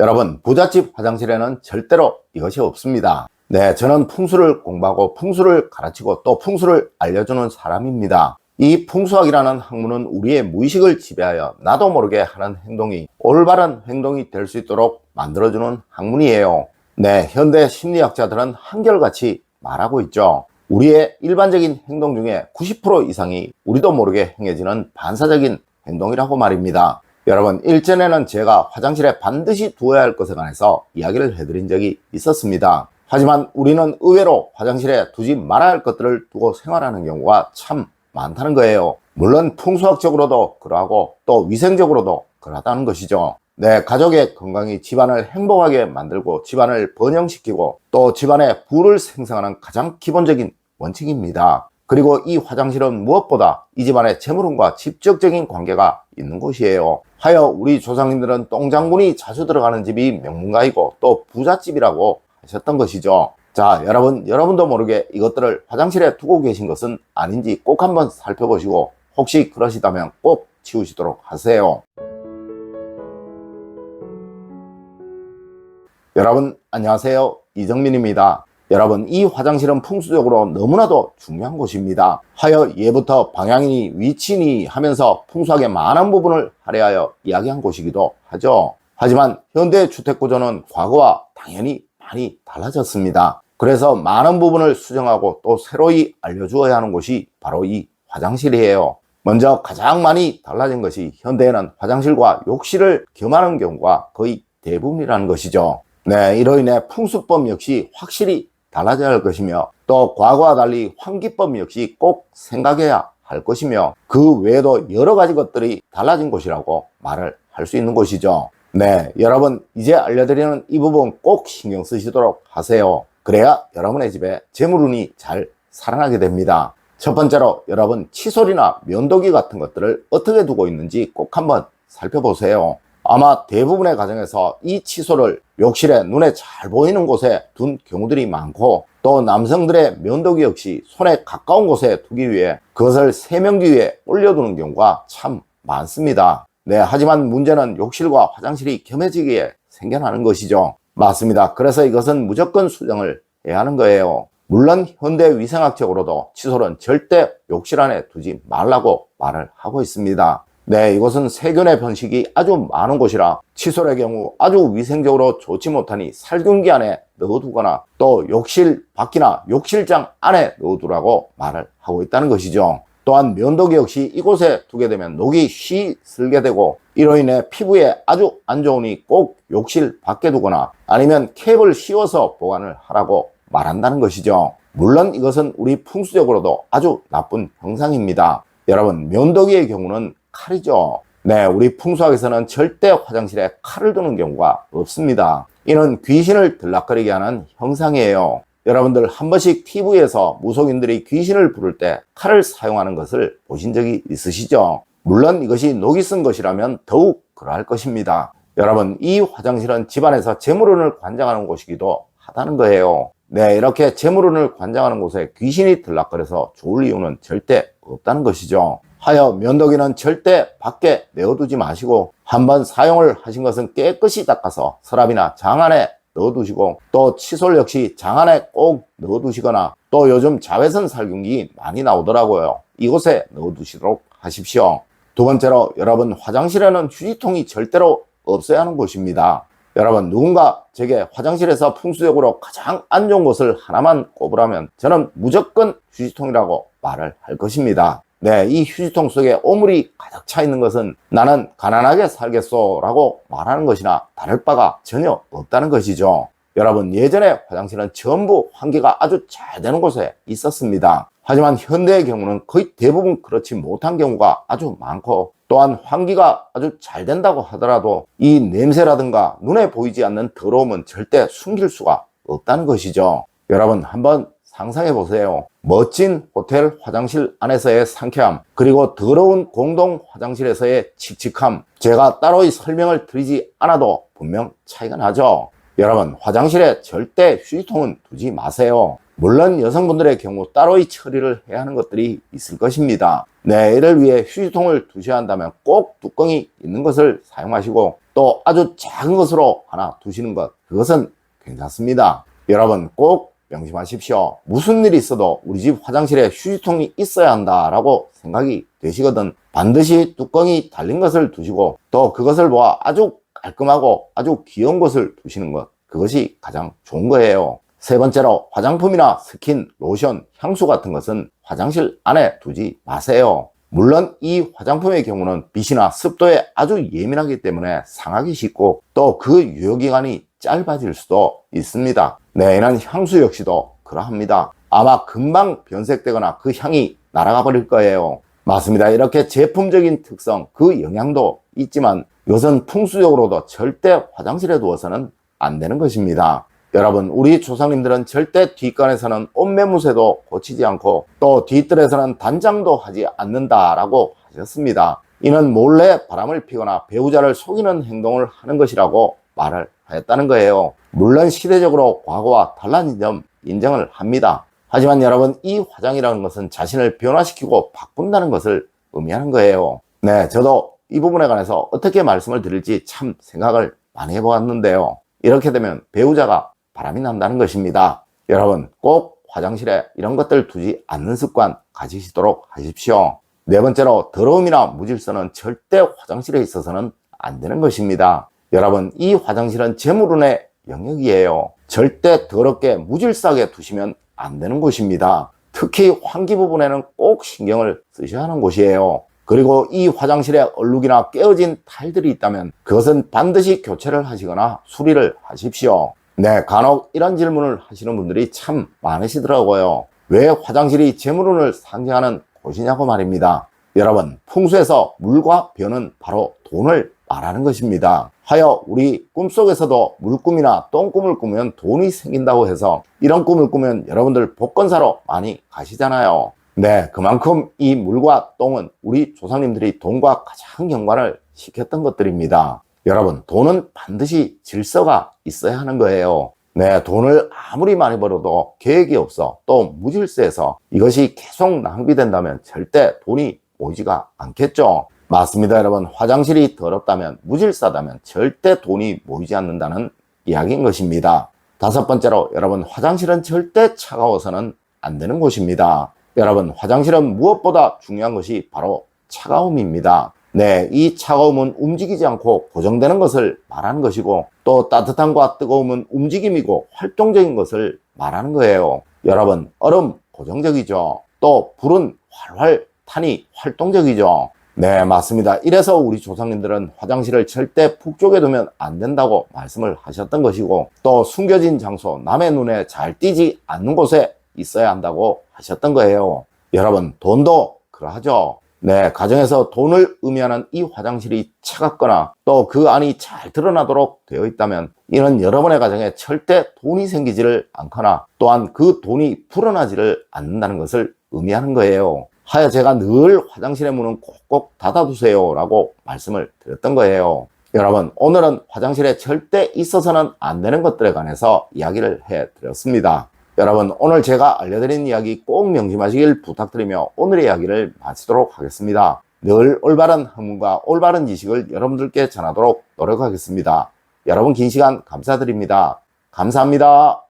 여러분, 부잣집 화장실에는 절대로 이것이 없습니다. 네, 저는 풍수를 공부하고 풍수를 가르치고 또 풍수를 알려주는 사람입니다. 이 풍수학이라는 학문은 우리의 무의식을 지배하여 나도 모르게 하는 행동이 올바른 행동이 될 수 있도록 만들어주는 학문이에요. 네, 현대 심리학자들은 한결같이 말하고 있죠. 우리의 일반적인 행동 중에 90% 이상이 우리도 모르게 행해지는 반사적인 행동이라고 말입니다. 여러분, 일전에는 제가 화장실에 반드시 두어야 할 것에 관해서 이야기를 해드린 적이 있었습니다. 하지만 우리는 의외로 화장실에 두지 말아야 할 것들을 두고 생활하는 경우가 참 많다는 거예요. 물론 풍수학적으로도 그러하고 또 위생적으로도 그러하다는 것이죠. 내 가족의 건강이 집안을 행복하게 만들고 집안을 번영시키고 또 집안에 부를 생성하는 가장 기본적인 원칙입니다. 그리고 이 화장실은 무엇보다 이 집안의 재물운과 직접적인 관계가 있는 곳이에요. 하여 우리 조상님들은 똥장군이 자주 들어가는 집이 명문가이고 또 부잣집이라고 하셨던 것이죠. 자, 여러분도 모르게 이것들을 화장실에 두고 계신 것은 아닌지 꼭 한번 살펴보시고 혹시 그러시다면 꼭 치우시도록 하세요. 여러분 안녕하세요, 이정민입니다. 여러분, 이 화장실은 풍수적으로 너무나도 중요한 곳입니다. 하여 예부터 방향이니 위치니 하면서 풍수학의 많은 부분을 할애하여 이야기한 곳이기도 하죠. 하지만 현대 주택구조는 과거와 당연히 많이 달라졌습니다. 그래서 많은 부분을 수정하고 또 새로이 알려주어야 하는 곳이 바로 이 화장실이에요. 먼저 가장 많이 달라진 것이 현대에는 화장실과 욕실을 겸하는 경우가 거의 대부분이라는 것이죠. 네, 이로 인해 풍수법 역시 확실히 달라져야 할 것이며 또 과거와 달리 환기법 역시 꼭 생각해야 할 것이며 그 외에도 여러 가지 것들이 달라진 곳이라고 말을 할 수 있는 곳이죠. 네, 여러분 이제 알려드리는 이 부분 꼭 신경 쓰시도록 하세요. 그래야 여러분의 집에 재물운이 잘 살아나게 됩니다. 첫 번째로 여러분, 칫솔이나 면도기 같은 것들을 어떻게 두고 있는지 꼭 한번 살펴보세요. 아마 대부분의 가정에서 이 칫솔을 욕실에 눈에 잘 보이는 곳에 둔 경우들이 많고 또 남성들의 면도기 역시 손에 가까운 곳에 두기 위해 그것을 세면기 위에 올려두는 경우가 참 많습니다. 네, 하지만 문제는 욕실과 화장실이 겸해지기에 생겨나는 것이죠. 맞습니다. 그래서 이것은 무조건 수정을 해야 하는 거예요. 물론 현대 위생학적으로도 칫솔은 절대 욕실 안에 두지 말라고 말을 하고 있습니다. 네, 이곳은 세균의 번식이 아주 많은 곳이라 칫솔의 경우 아주 위생적으로 좋지 못하니 살균기 안에 넣어두거나 또 욕실 밖이나 욕실장 안에 넣어두라고 말을 하고 있다는 것이죠. 또한 면도기 역시 이곳에 두게 되면 녹이 쉬 슬게 되고 이로 인해 피부에 아주 안 좋으니 꼭 욕실 밖에 두거나 아니면 캡을 씌워서 보관을 하라고 말한다는 것이죠. 물론 이것은 우리 풍수적으로도 아주 나쁜 형상입니다. 여러분, 면도기의 경우는 칼이죠. 네, 우리 풍수학에서는 절대 화장실에 칼을 두는 경우가 없습니다. 이는 귀신을 들락거리게 하는 형상이에요. 여러분들 한 번씩 TV에서 무속인들이 귀신을 부를 때 칼을 사용하는 것을 보신 적이 있으시죠? 물론 이것이 녹이 쓴 것이라면 더욱 그러할 것입니다. 여러분, 이 화장실은 집안에서 재물운을 관장하는 곳이기도 하다는 거예요. 네, 이렇게 재물운을 관장하는 곳에 귀신이 들락거려서 좋을 이유는 절대 없다는 것이죠. 하여 면도기는 절대 밖에 내어두지 마시고 한번 사용을 하신 것은 깨끗이 닦아서 서랍이나 장 안에 넣어두시고 또 칫솔 역시 장 안에 꼭 넣어두시거나 또 요즘 자외선 살균기 많이 나오더라고요. 이곳에 넣어두시도록 하십시오. 두 번째로 여러분, 화장실에는 휴지통이 절대로 없어야 하는 곳입니다. 여러분, 누군가 제게 화장실에서 풍수적으로 가장 안 좋은 곳을 하나만 꼽으라면 저는 무조건 휴지통이라고 말을 할 것입니다. 네, 이 휴지통 속에 오물이 가득 차 있는 것은 나는 가난하게 살겠소 라고 말하는 것이나 다를 바가 전혀 없다는 것이죠. 여러분, 예전에 화장실은 전부 환기가 아주 잘 되는 곳에 있었습니다. 하지만 현대의 경우는 거의 대부분 그렇지 못한 경우가 아주 많고 또한 환기가 아주 잘 된다고 하더라도 이 냄새라든가 눈에 보이지 않는 더러움은 절대 숨길 수가 없다는 것이죠. 여러분, 한번 상상해 보세요. 멋진 호텔 화장실 안에서의 상쾌함, 그리고 더러운 공동 화장실에서의 칙칙함, 제가 따로 설명을 드리지 않아도 분명 차이가 나죠. 여러분, 화장실에 절대 휴지통은 두지 마세요. 물론 여성분들의 경우 따로이 처리를 해야 하는 것들이 있을 것입니다. 네, 이를 위해 휴지통을 두셔야 한다면 꼭 뚜껑이 있는 것을 사용하시고 또 아주 작은 것으로 하나 두시는 것, 그것은 괜찮습니다. 여러분 꼭 명심하십시오. 무슨 일이 있어도 우리 집 화장실에 휴지통이 있어야 한다라고 생각이 되시거든 반드시 뚜껑이 달린 것을 두시고 또 그것을 보아 아주 깔끔하고 아주 귀여운 것을 두시는 것, 그것이 가장 좋은 거예요. 세 번째로 화장품이나 스킨, 로션, 향수 같은 것은 화장실 안에 두지 마세요. 물론 이 화장품의 경우는 빛이나 습도에 아주 예민하기 때문에 상하기 쉽고 또 그 유효기간이 짧아질 수도 있습니다. 네, 이런 향수 역시도 그러합니다. 아마 금방 변색되거나 그 향이 날아가 버릴 거예요. 맞습니다. 이렇게 제품적인 특성, 그 영향도 있지만 이것은 풍수적으로도 절대 화장실에 두어서는 안 되는 것입니다. 여러분, 우리 조상님들은 절대 뒷간에서는 옷매무새도 고치지 않고 또 뒷뜰에서는 단장도 하지 않는다라고 하셨습니다. 이는 몰래 바람을 피거나 배우자를 속이는 행동을 하는 것이라고 말을 하였다는 거예요. 물론 시대적으로 과거와 달라진 점 인정을 합니다. 하지만 여러분, 이 화장이라는 것은 자신을 변화시키고 바꾼다는 것을 의미하는 거예요. 네, 저도 이 부분에 관해서 어떻게 말씀을 드릴지 참 생각을 많이 해보았는데요. 이렇게 되면 배우자가 바람이 난다는 것입니다. 여러분 꼭 화장실에 이런 것들 두지 않는 습관 가지시도록 하십시오. 네 번째로 더러움이나 무질서는 절대 화장실에 있어서는 안 되는 것입니다. 여러분 이 화장실은 재물운의 영역이에요. 절대 더럽게 무질서하게 두시면 안 되는 곳입니다. 특히 환기 부분에는 꼭 신경을 쓰셔야 하는 곳이에요. 그리고 이 화장실에 얼룩이나 깨어진 타일들이 있다면 그것은 반드시 교체를 하시거나 수리를 하십시오. 네, 간혹 이런 질문을 하시는 분들이 참 많으시더라고요. 왜 화장실이 재물운을 상징하는 곳이냐고 말입니다. 여러분, 풍수에서 물과 변은 바로 돈을 말하는 것입니다. 하여 우리 꿈속에서도 물꿈이나 똥꿈을 꾸면 돈이 생긴다고 해서 이런 꿈을 꾸면 여러분들 복권 사러 많이 가시잖아요. 네, 그만큼 이 물과 똥은 우리 조상님들이 돈과 가장 연관을 시켰던 것들입니다. 여러분, 돈은 반드시 질서가 있어야 하는 거예요. 네, 돈을 아무리 많이 벌어도 계획이 없어 또 무질서해서 이것이 계속 낭비된다면 절대 돈이 모이지가 않겠죠. 맞습니다. 여러분, 화장실이 더럽다면 무질서하다면 절대 돈이 모이지 않는다는 이야기인 것입니다. 다섯 번째로 여러분, 화장실은 절대 차가워서는 안 되는 곳입니다. 여러분, 화장실은 무엇보다 중요한 것이 바로 차가움입니다. 네, 이 차가움은 움직이지 않고 고정되는 것을 말하는 것이고 또 따뜻함과 뜨거움은 움직임이고 활동적인 것을 말하는 거예요. 여러분, 얼음 고정적이죠. 또 불은 활활 타니 활동적이죠. 네, 맞습니다. 이래서 우리 조상님들은 화장실을 절대 북쪽에 두면 안 된다고 말씀을 하셨던 것이고 또 숨겨진 장소, 남의 눈에 잘 띄지 않는 곳에 있어야 한다고 하셨던 거예요. 여러분, 돈도 그러하죠. 네, 가정에서 돈을 의미하는 이 화장실이 차갑거나 또 그 안이 잘 드러나도록 되어 있다면 이는 여러분의 가정에 절대 돈이 생기지를 않거나 또한 그 돈이 불어나지를 않는다는 것을 의미하는 거예요. 하여 제가 늘 화장실의 문은 꼭꼭 닫아두세요 라고 말씀을 드렸던 거예요. 여러분, 오늘은 화장실에 절대 있어서는 안 되는 것들에 관해서 이야기를 해드렸습니다. 여러분, 오늘 제가 알려드린 이야기 꼭 명심하시길 부탁드리며 오늘의 이야기를 마치도록 하겠습니다. 늘 올바른 학문과 올바른 지식을 여러분들께 전하도록 노력하겠습니다. 여러분 긴 시간 감사드립니다. 감사합니다.